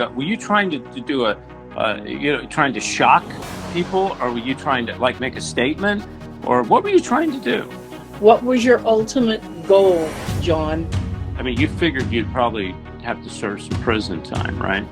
Were you trying to do trying to shock people, or were you trying to like make a statement, or what were you trying to do? What was your ultimate goal, John? I mean, you figured you'd probably have to serve some prison time, right?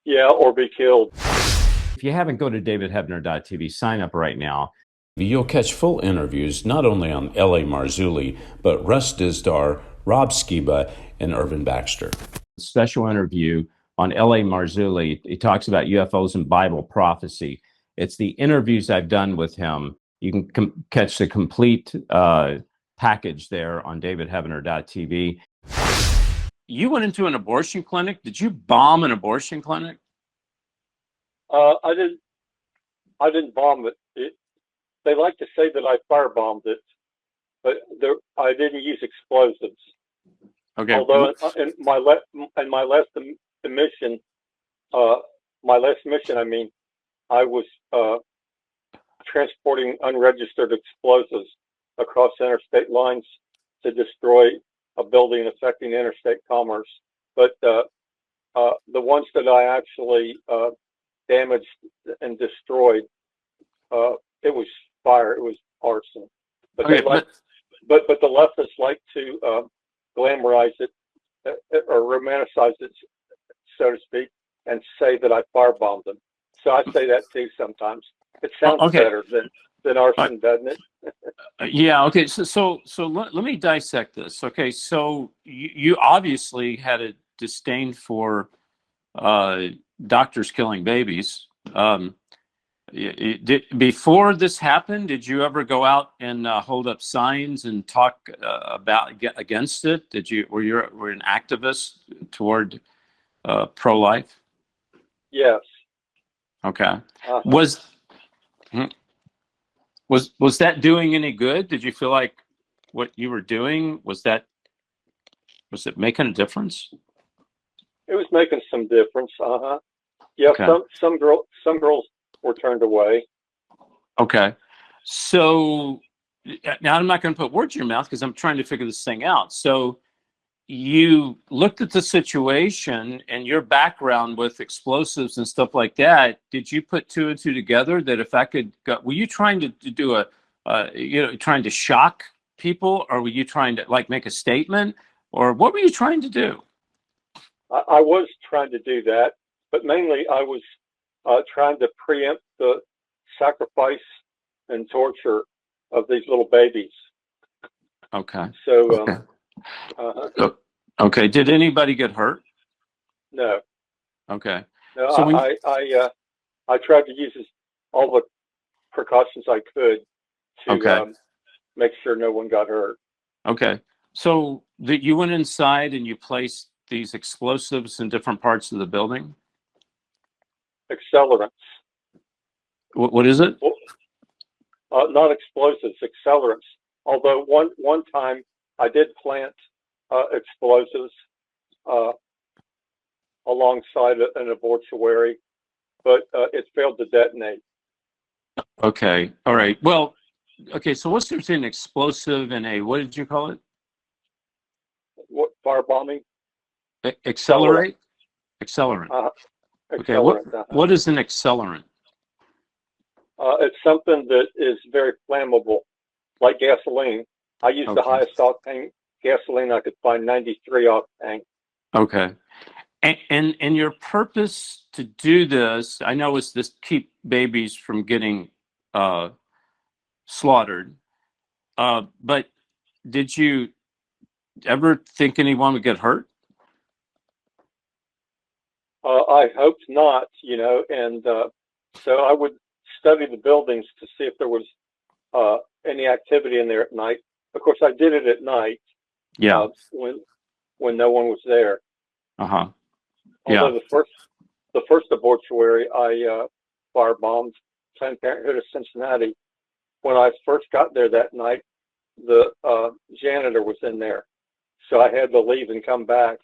Yeah, or be killed. If you haven't, go to davidhebner.tv, sign up right now. You'll catch full interviews not only on L.A. Marzulli, but Russ Dizdar, Rob Skiba, and Irvin Baxter. Special interview on L.A. Marzulli. He talks about UFOs and Bible prophecy. It's the interviews I've done with him. You can catch the complete package there on davidhebner.tv. You went into an abortion clinic. Did you bomb an abortion clinic? I didn't bomb it. They like to say that I firebombed it, but I didn't use explosives. Okay. Although in my last mission, I mean, I was transporting unregistered explosives across interstate lines to destroy a building affecting interstate commerce. But the ones that I actually damaged and destroyed, it was fire, it was arson. But okay, but the leftists like to glamorize it or romanticize it, so to speak, and say that I firebombed them. So I say that too sometimes. It sounds better than arson, doesn't it? Yeah. Okay. So let me dissect this. Okay. So you obviously had a disdain for doctors killing babies. Before this happened, did you ever go out and hold up signs and talk against it? Were you an activist toward pro-life? Yes. Okay. Was that doing any good? Did you feel like what you were doing was it making a difference? It was making some difference. Yeah. Okay. Some girls were turned away. Okay. So now I'm not going to put words in your mouth because I'm trying to figure this thing out. So you looked at the situation and your background with explosives and stuff like that. Did you put two and two together that if I could were you trying to do trying to shock people, or were you trying to like make a statement, or what were you trying to do? I was trying to do that, but mainly I was trying to preempt the sacrifice and torture of these little babies. Okay. So, okay. Okay. Did anybody get hurt? No. Okay. No. So I tried to use all the precautions I could to make sure no one got hurt. Okay. So you went inside and you placed these explosives in different parts of the building? Accelerants. What is it? Not explosives, accelerants. Although one time I did plant explosives alongside an abortuary, but it failed to detonate. Okay. All right. Well, okay. So what's between an explosive and what did you call it? What, firebombing? Accelerate? Accelerant. Okay. Accelerant, what is an accelerant? It's something that is very flammable, like gasoline. I used the highest octane gasoline I could find, 93 octane. Okay. And your purpose to do this, I know, is to keep babies from getting slaughtered. But did you ever think anyone would get hurt? I hoped not, and so I would study the buildings to see if there was any activity in there at night. Of course, I did it at night. Yeah. When no one was there. Yeah. Although the first abortuary I firebombed, Planned Parenthood of Cincinnati. When I first got there that night, the janitor was in there, so I had to leave and come back.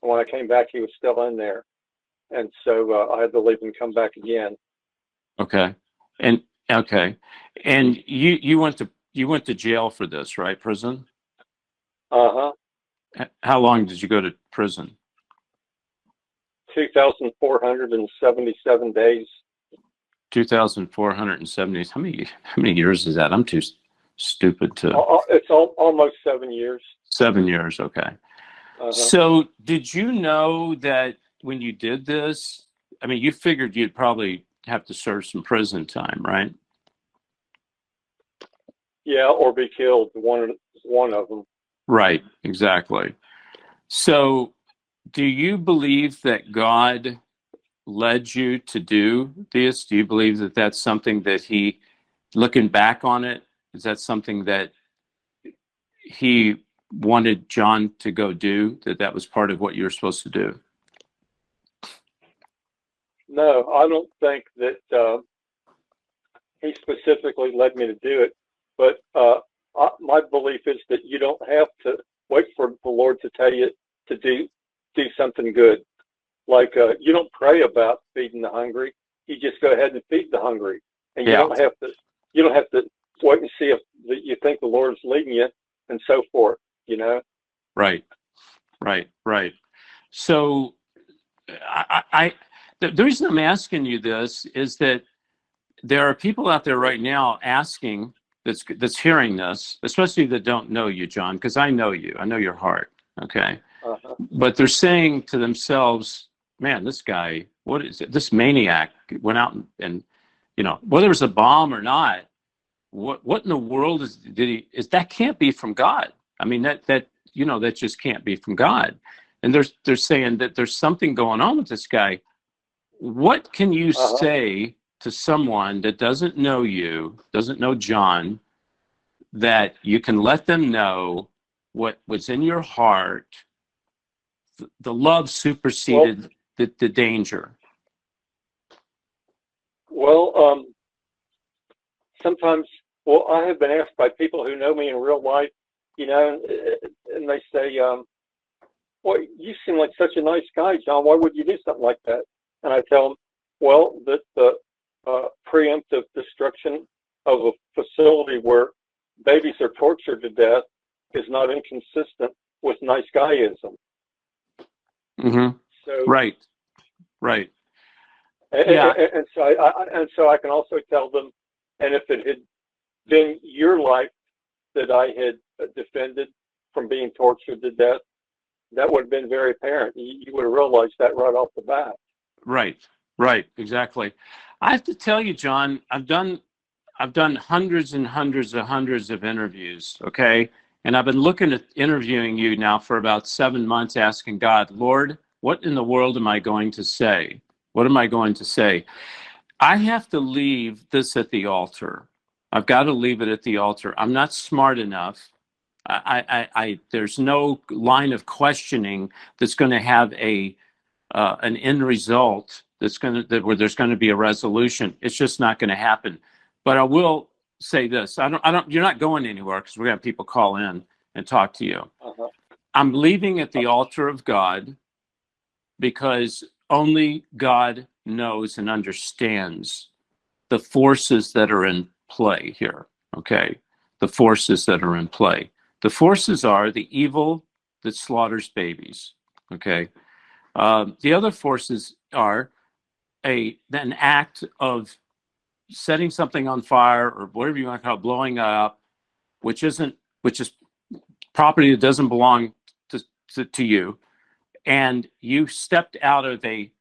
And when I came back, he was still in there, and so I had to leave and come back again. Okay. And you went to jail for this, right? Prison? How long did you go to prison? 2,477 days. 2,470. How many years is that? I'm too stupid to. It's almost 7 years. 7 years, okay. So did you know that when you did this, I mean, you figured you'd probably have to serve some prison time, right? Yeah, or be killed, one of them. Right, exactly. So do you believe that God led you to do this? Do you believe that that's something that he, looking back on it, is that something that he wanted John to go do, that was part of what you were supposed to do? No, I don't think that he specifically led me to do it. But my belief is that you don't have to wait for the Lord to tell you to do something good. Like you don't pray about feeding the hungry. You just go ahead and feed the hungry, and you don't have to wait and see if you think the Lord's leading you, and so forth. You know. Right. So the reason I'm asking you this is that there are people out there right now asking, that's hearing this, especially that don't know you, John, because I know you. I know your heart. Okay. But they're saying to themselves, man, this guy, what is it? This maniac went out and whether it's a bomb or not, what in the world that can't be from God. I mean, that just can't be from God. And they're saying that there's something going on with this guy. What can you say to someone that doesn't know you, doesn't know John, that you can let them know what was in your heart? The love superseded the danger. Well, sometimes, I have been asked by people who know me in real life, and they say, well, you seem like such a nice guy, John. Why would you do something like that? And I tell them, well, that the preemptive destruction of a facility where babies are tortured to death is not inconsistent with nice guyism. Mm-hmm. So, right. And so I can also tell them, and if it had been your life that I had defended from being tortured to death, that would have been very apparent. You would have realized that right off the bat. Right, exactly. I have to tell you, John, I've done hundreds and hundreds of interviews, okay? And I've been looking at interviewing you now for about 7 months, asking God, Lord, what in the world am I going to say? What am I going to say? I have to leave this at the altar. I've got to leave it at the altar. I'm not smart enough. There's no line of questioning that's going to have an end result where there's going to be a resolution. It's just not going to happen. But I will say this: you're not going anywhere, because we're going to have people call in and talk to you. I'm leaving at the altar of God, because only God knows and understands the forces that are in play here. Okay, the forces that are in play. The forces are the evil that slaughters babies. Okay. The other forces are an act of setting something on fire, or whatever you want to call it, blowing up, which is property that doesn't belong to you, and you stepped out of a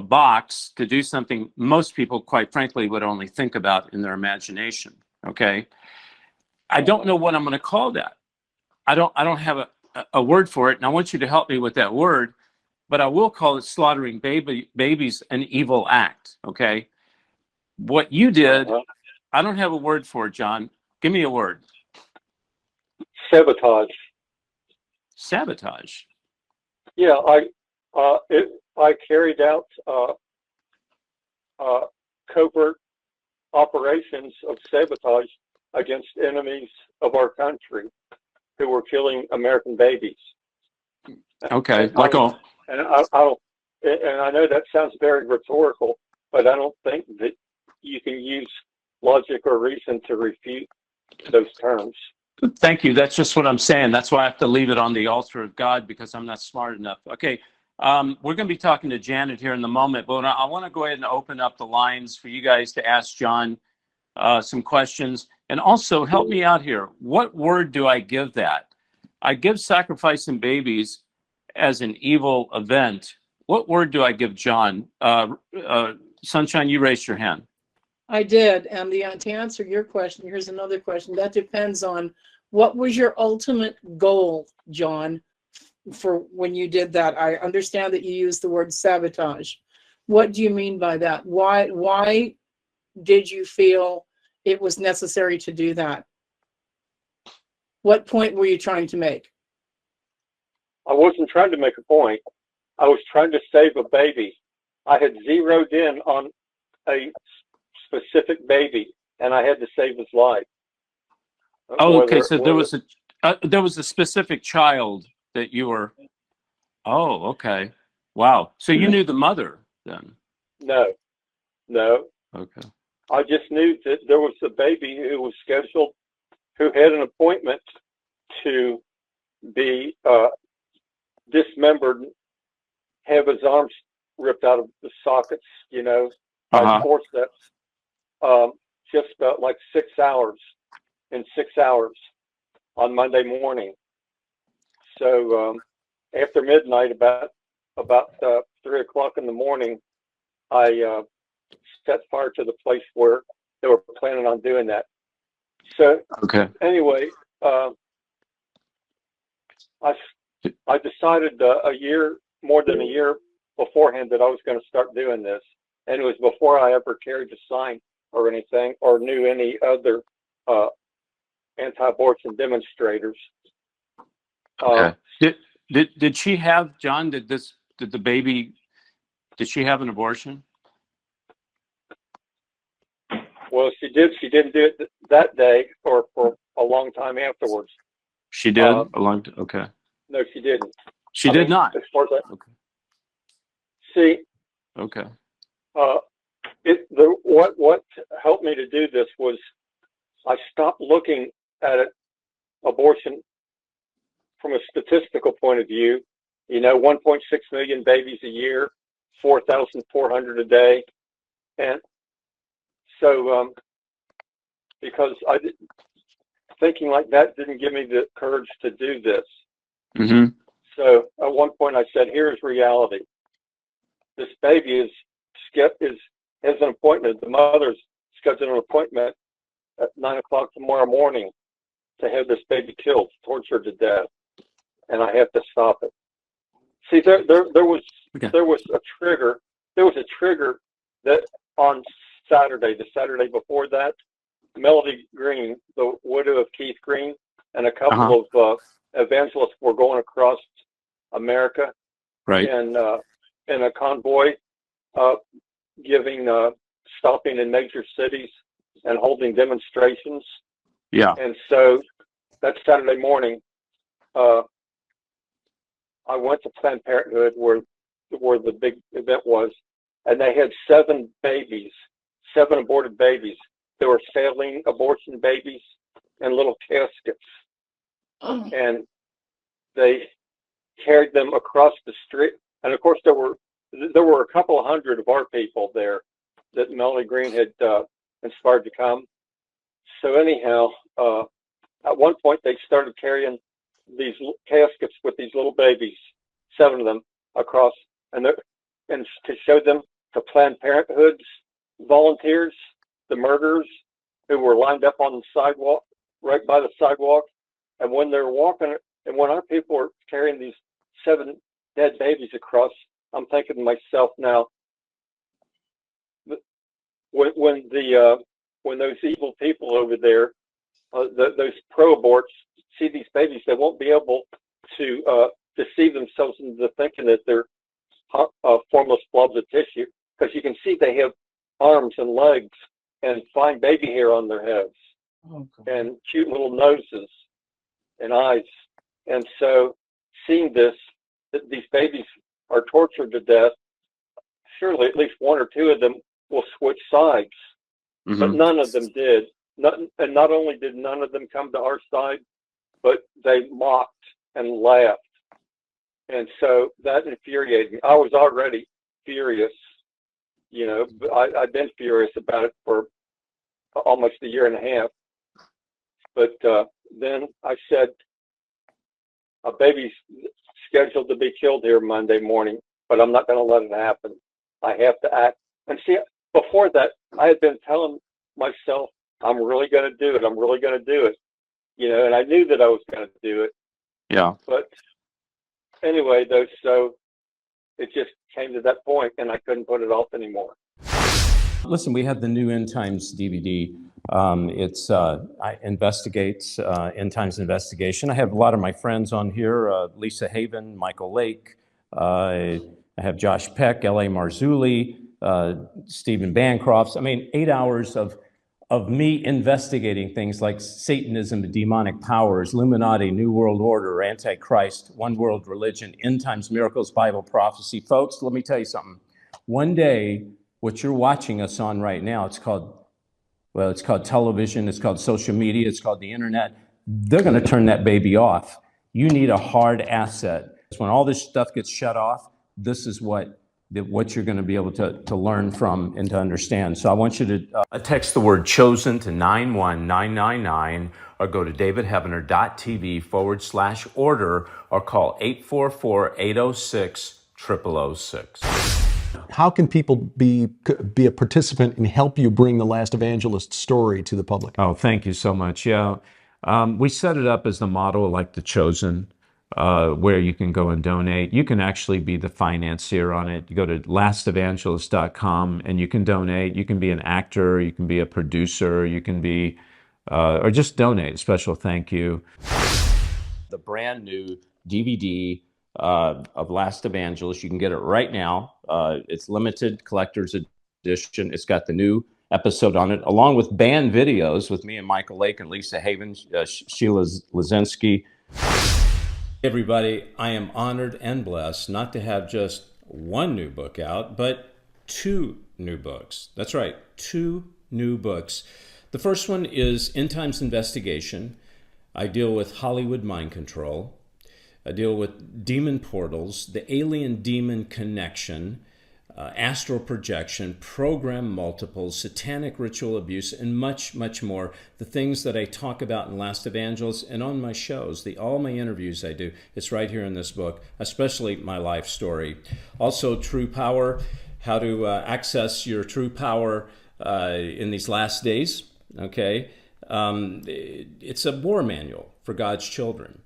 box to do something most people, quite frankly, would only think about in their imagination. Okay, I don't know what I'm going to call that. I don't have a word for it, and I want you to help me with that word. But I will call it slaughtering babies an evil act. Okay, what you did, I don't have a word for it, John. Give me a word. Sabotage. Sabotage. Yeah, I carried out covert operations of sabotage against enemies of our country who were killing American babies. Okay, and I know that sounds very rhetorical, but I don't think that you can use logic or reason to refute those terms. Thank you. That's just what I'm saying. That's why I have to leave it on the altar of God, because I'm not smart enough. Okay, We're going to be talking to Janet here in a moment, but I want to go ahead and open up the lines for you guys to ask John some questions. And also help me out here. What word do I give that? I give sacrificing babies as an evil event. What word do I give John? Sunshine, you raised your hand. I did. And to answer your question, here's another question. That depends on what was your ultimate goal, John, for when you did that. I understand that you used the word sabotage. What do you mean by that? Why did you feel it was necessary to do that? What point were you trying to make? I wasn't trying to make a point. I was trying to save a baby. I had zeroed in on a specific baby, and I had to save his life. Oh, okay. So there was a specific child that you were. Oh, okay. Wow. So you knew the mother then? No. Okay. I just knew that there was a baby who was scheduled, who had an appointment to be dismembered, have his arms ripped out of the sockets, by forceps. Just about like 6 hours, in 6 hours on Monday morning. So after midnight, about 3 o'clock in the morning, I set fire to the place where they were planning on doing that. So anyway, I decided more than a year beforehand that I was going to start doing this, and it was before I ever carried a sign or anything, or knew any other anti-abortion demonstrators. Did she have, John? Did she have an abortion? Well, she did. She didn't do it that day, or for a long time afterwards. She did a long time. Okay. No, she didn't. She did not. As far as okay. See. Okay. What helped me to do this was I stopped looking at abortion from a statistical point of view. 1.6 million babies a year, 4,400 a day, and so because thinking like that didn't give me the courage to do this. Mm-hmm. So at one point I said, "Here's reality. This baby has an appointment. The mother's scheduled an appointment at 9 o'clock tomorrow morning to have this baby killed, tortured to death, and I have to stop it." See, there was a trigger. There was a trigger that on Saturday, the Saturday before that, Melody Green, the widow of Keith Green, and a couple of evangelists were going across America, right, in a convoy, stopping in major cities and holding demonstrations. Yeah. And so that Saturday morning, I went to Planned Parenthood where the big event was, and they had 7 aborted babies. They were saline abortion babies in little caskets. Oh. And they carried them across the street. And of course, there were a couple of hundred of our people there that Melody Green had inspired to come. So anyhow, at one point they started carrying these caskets with these little babies, 7 of them, across, and to show them to Planned Parenthood's volunteers, the murderers who were lined up on the sidewalk, right by the sidewalk. And when they're walking, and when our people are carrying these 7 dead babies across, I'm thinking to myself now, when those evil people over there, those pro-aborts, see these babies, they won't be able to deceive themselves into thinking that they're formless blobs of tissue, because you can see they have arms and legs and fine baby hair on their heads, and cute little noses and eyes. And so seeing this, that these babies are tortured to death, surely at least 1 or 2 of them will switch sides. Mm-hmm. But none of them did. And not only did none of them come to our side, but they mocked and laughed And so that infuriated me. I was already furious, but I'd been furious about it for almost a year and a half. But then I said, a baby's scheduled to be killed here Monday morning, but I'm not going to let it happen. I have to act. And see, before that, I had been telling myself, I'm really going to do it. I'm really going to do it. And I knew that I was going to do it. Yeah. But anyway, so it just came to that point, and I couldn't put it off anymore. Listen, we had the new End Times DVD. I investigates End Times investigation. I have a lot of my friends on here: Lisa Haven, Michael Lake. I have Josh Peck, L.A. Marzulli, Stephen Bancrofts. I mean, 8 hours of me investigating things like Satanism, demonic powers, Illuminati, New World Order, Antichrist, one world religion, end times miracles, Bible prophecy. Folks, let me tell you something. One day, what you're watching us on right now, it's called television, it's called social media, it's called the internet. They're going to turn that baby off. You need a hard asset. When all this stuff gets shut off, this is what you're going to be able to learn from and to understand. So I want you to text the word chosen to 91999 or go to davidheavener.tv/order or call 844-806-0006. How can people be a participant and help you bring The Last Evangelist story to the public? Oh, thank you so much. Yeah. We set it up as the model like The Chosen, where you can go and donate. You can actually be the financier on it. You go to lastevangelist.com and you can donate. You can be an actor, you can be a producer, you can be, or just donate. Special thank you. The brand new DVD of Last Evangelist, you can get it right now. It's limited collector's edition. It's got the new episode on it, along with band videos with me and Michael Lake and Lisa Haven, Sheila Lazinski. Everybody, I am honored and blessed not to have just one new book out, but 2 new books. That's right, 2 new books. The first one is End Times Investigation. I deal with Hollywood mind control. I deal with demon portals, the alien-demon connection, astral projection, program multiples, satanic ritual abuse, and much, much more. The things that I talk about in Last Evangelist and on my shows, all my interviews I do, it's right here in this book, especially my life story. Also, True Power, how to access your true power in these last days, okay? It's a war manual for God's children.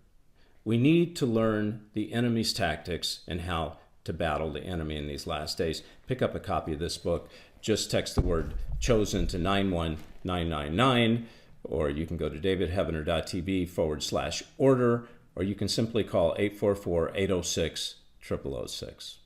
We need to learn the enemy's tactics and how to battle the enemy in these last days. Pick up a copy of this book. Just text the word chosen to 91999, or you can go to davidheavener.tv/order, or you can simply call 844-806-0006.